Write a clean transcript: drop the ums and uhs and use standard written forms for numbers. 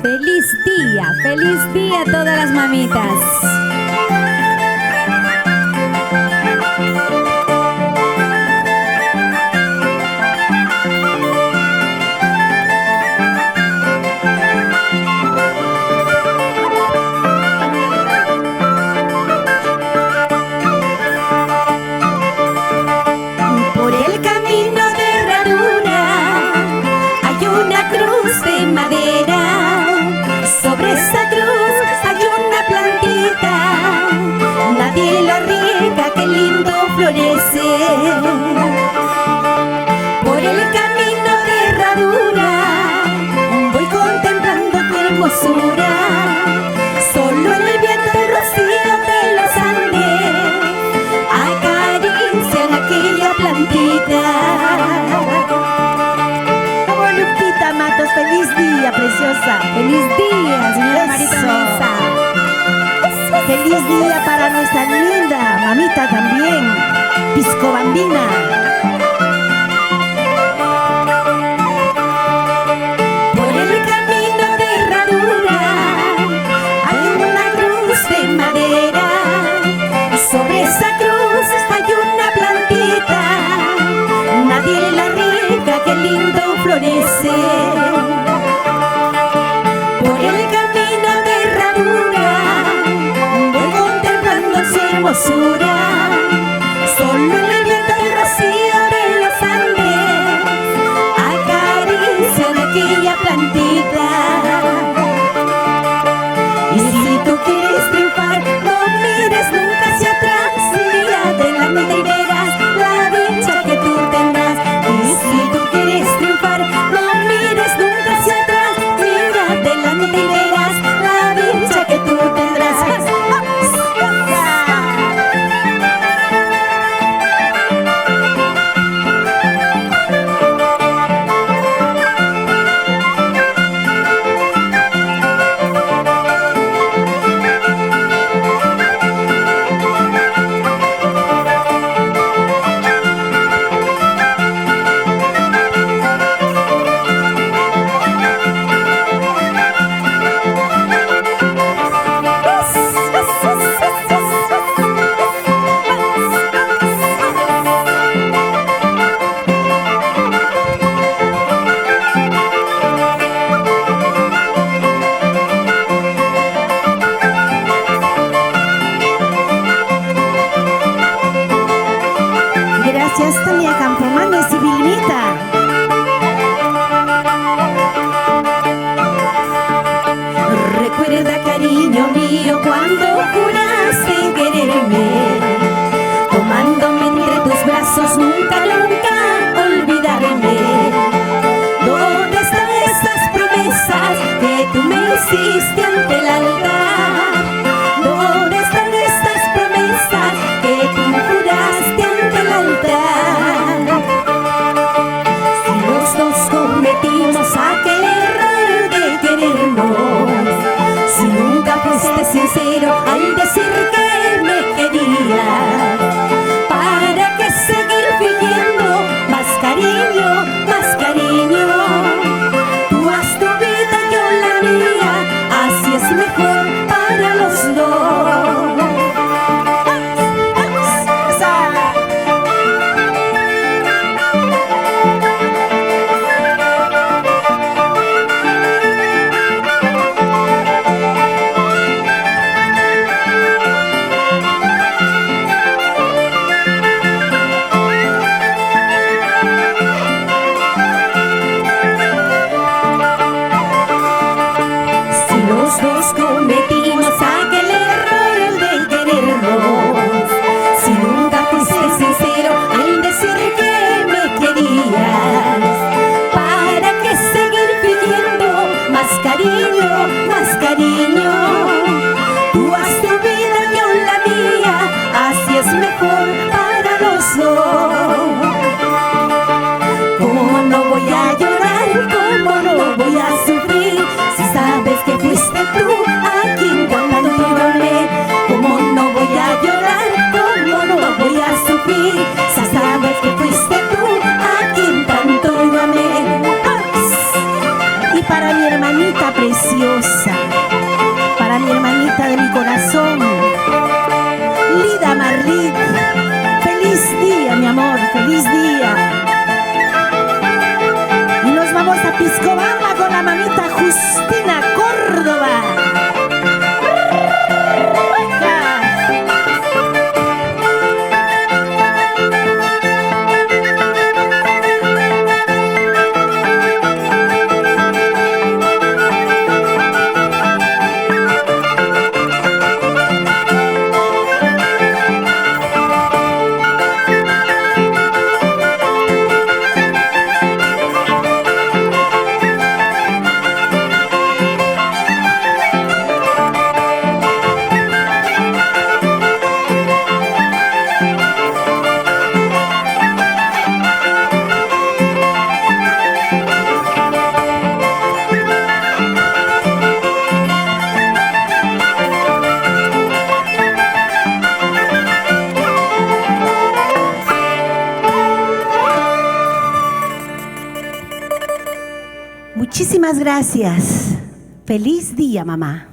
Feliz día a todas las mamitas. Por el camino de herradura hay una cruz de madera. Sobre esa cruz hay una plantita, nadie la riega, qué lindo florece. Por el camino de herradura voy contemplando tu hermosura. Solo el viento y rocío de los Andes acarician aquella plantita. Como Lupita Matos, feliz día, preciosa. Feliz día, señora Marita Eso. Mesa. Feliz día para nuestra linda mamita también, Pisco Bambina. Por el camino de herradura hay una cruz de madera. Sobre esa cruz hay una plantita, nadie la riega, qué lindo florece. Por el camino de herradura voy contemplando su hermosura. Solo el viento y rocío de los Andes acarician aquella plantita. Y si tú quieres triunfar, no mires nunca hacia atrás, mira adelante y verás la dicha que tú tendrás. Y si tú quieres triunfar, no mires nunca hacia atrás, mira adelante y verás la dicha que tú tendrás. Gracias, Tania Campomanes y Vilmita. Recuerda, cariño mío, cuando juraste quererme, tomándome entre tus brazos, nunca, nunca olvidarme. ¿Dónde están esas promesas que tú me hiciste ante el altar? ¿Dónde están estas promesas que tú juraste ante el altar? Si los dos cometimos aquel error de querernos, si nunca fuiste sincero al decir que me querías, ¿para qué seguir fingiendo más cariño, más cariño? Tú haz tu vida, yo la mía, así es mejor para los dos. Si los dos cometimos aquel error de querernos, si nunca fuiste sincero al decir que me querías, ¿para qué seguir pidiendo más cariño, más cariño? Tú haz tu vida, yo la mía, así es mejor para los dos. ¿Cómo no voy a llorar? ¿Cómo no voy a sufrir? Si sabes que fuiste tú para mi hermanita preciosa, para mi hermanita de mi corazón, Lida Marlit. Feliz día, mi amor, feliz día. Y nos vamos a Piscobamba con la mamita Justina Córdoba. Muchísimas gracias. Feliz día, mamá.